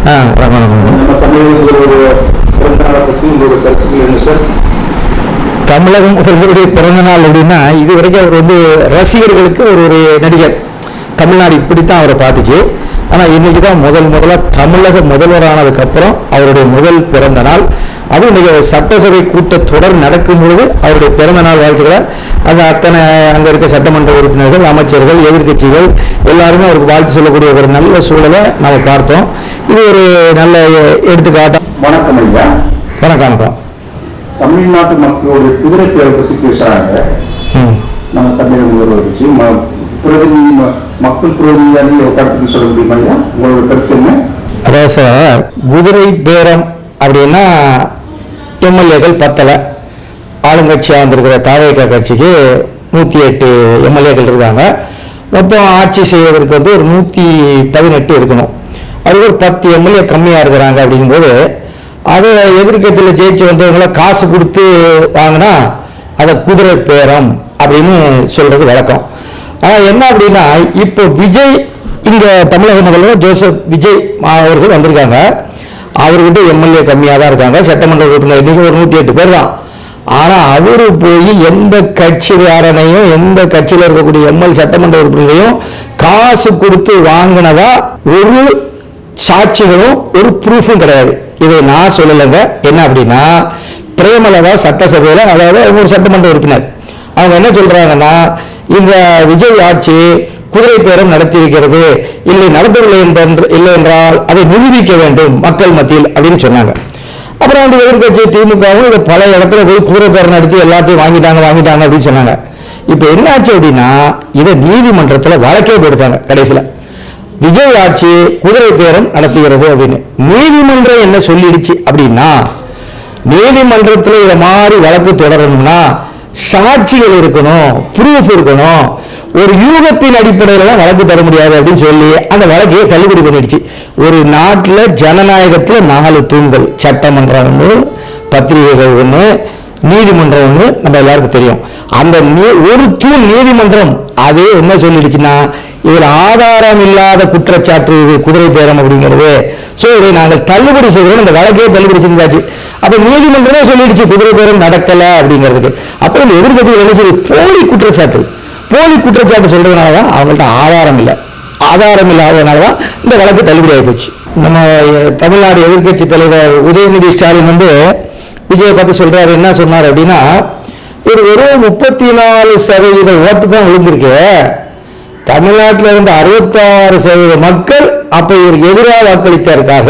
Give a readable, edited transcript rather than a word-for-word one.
தமிழக முதல்வருடைய பிறந்த நாள் அப்படின்னா இது வரைக்கும் அவர் வந்து ரசிகர்களுக்கு ஒரு நடிகர். தமிழ்நாடு இப்படித்தான் அவரை பார்த்துச்சு. ஆனால் இன்னைக்கு தான் முதலாக தமிழக முதல்வரானதுக்கப்புறம் அவருடைய முதல் பிறந்த நாள். அதுவும் இன்னைக்கு சட்டசபை கூட்டத்தொடர் நடக்கும் பொழுது அவருடைய பிறந்த நாள் வாழ்த்துக்களை அந்த அத்தனை அங்கே இருக்க சட்டமன்ற உறுப்பினர்கள், அமைச்சர்கள், எதிர்கட்சிகள் எல்லாருமே அவருக்கு வாழ்த்து சொல்லக்கூடிய ஒரு நல்ல சூழலை நம்ம பார்த்தோம். இது ஒரு நல்ல எடுத்துக்காட்டம். வணக்கம் ஐயா. வணக்கம். தமிழ்நாட்டு மக்களுடைய குதிரை பேரை பற்றி பேசுறாங்க. நம்ம தமிழக முதல்வர் வச்சு மக்கள் பிரதிநிதியாக கருத்துக்கு சொல்ல முடியுமா ஐயா? உங்களோட கருத்து என்ன? அதான் சார், குதிரை பேரம் அப்படின்னா எம்எல்ஏக்கள் பத்தலை. ஆளுங்கட்சியாக வந்திருக்கிற தாவேகா கட்சிக்கு 108 எம்எல்ஏக்கள் இருக்காங்க. மொத்தம் ஆட்சி செய்வதற்கு வந்து ஒரு 118 இருக்கணும். அது ஒரு 10 எம்எல்ஏ கம்மியாக இருக்கிறாங்க. அப்படிங்கும்போது அதை எதிர்கட்சியில் ஜெயிச்சு வந்தவங்கள காசு கொடுத்து வாங்கினா அதை குதிரை பேரம் அப்படின்னு சொல்றது வழக்கம். ஆனால் என்ன அப்படின்னா, இப்போ விஜய் இங்கே தமிழக முதல்வர் ஜோசப் விஜய் அவர்கள் வந்திருக்காங்க. அவர்கிட்ட எம்எல்ஏ கம்மியாக தான் இருக்காங்க. சட்டமன்ற உறுப்பினர் இன்னைக்கு ஒரு 108 பேர் தான். ஆனால் அவரு போய் எந்த கட்சிக்காரனையும் எந்த கட்சியில் இருக்கக்கூடிய எம்எல்ஏ சட்டமன்ற உறுப்பினரையும் காசு கொடுத்து வாங்கினதா ஒரு சாட்சிகளும் ஒரு ப்ரூஃபும் கிடையாது. இதை நான் சொல்லலைங்க. என்ன அப்படின்னா, பிரேமலதா சட்டசபையில், அதாவது ஒரு சட்டமன்ற உறுப்பினர், அவங்க என்ன சொல்றாங்கன்னா, இந்த விஜய் ஆட்சி குதிரை பேரம் நடத்தியிருக்கிறது, இல்லை நடத்தவில்லை இல்லை என்றால் அதை நிரூபிக்க வேண்டும் மக்கள் மத்தியில் அப்படின்னு சொன்னாங்க. அப்புறம் வந்து எதிர்கட்சி திமுகவும் இதை பல இடத்துல போய் குதிரை பேரம் நடத்தி எல்லாத்தையும் வாங்கிட்டாங்க அப்படின்னு சொன்னாங்க. இப்போ என்னாச்சு அப்படின்னா, இதை நீதிமன்றத்தில் வழக்கே போட்டுட்டாங்க. கடைசியில் விஜய் ஆட்சி குதிரை பேரம் நடத்துகிறது அப்படின்னு நீதிமன்றம் என்ன சொல்லிடுச்சு அப்படின்னா, நீதிமன்றத்தில் இதை மாதிரி வழக்கு தொடரணும்னா சாட்சிகள் இருக்கணும், ப்ரூஃப் இருக்கணும். ஒரு யூகத்தின் அடிப்படையில் தான் வழக்கு தர முடியாது அப்படின்னு சொல்லி அந்த வழக்கையை தள்ளுபடி பண்ணிடுச்சு. ஒரு நாட்டில் ஜனநாயகத்தில் 4 தூண்கள், சட்டமன்றம் ஒன்று, பத்திரிகைகள் ஒன்று, நீதிமன்றம் ஒன்று, நம்ம எல்லாருக்கும் தெரியும். அந்த ஒரு தூண் நீதிமன்றம் அது என்ன சொல்லிடுச்சுன்னா, இதில் ஆதாரம் இல்லாத குற்றச்சாட்டு குதிரை பேரம் அப்படிங்கிறது. ஸோ இதை நாங்கள் தள்ளுபடி செய்கிறோம். இந்த வழக்கையே தள்ளுபடி செஞ்சாச்சு. அப்போ நீதிமன்றமே சொல்லிடுச்சு குதிரை பேரம் நடக்கலை அப்படிங்கிறதுக்கு. அப்போ இந்த எதிர்கட்சிகள் என்ன செய்யுது, போலி குற்றச்சாட்டு சொல்றதுனால தான் அவங்கள்ட்ட ஆதாரம் இல்லாததுனால தான் இந்த வழக்கு தள்ளுபடி ஆகி போச்சு. நம்ம தமிழ்நாடு எதிர்கட்சி தலைவர் உதயநிதி ஸ்டாலின் வந்து விஜயை பார்த்து சொல்றாரு. என்ன சொன்னார் அப்படின்னா, இது வெறும் 34% ஓட்டு தான் விழுந்திருக்கு. தமிழ்நாட்டில் இருந்த 66% மக்கள் அப்ப இவருக்கு எதிராக வாக்களித்தாருக்காக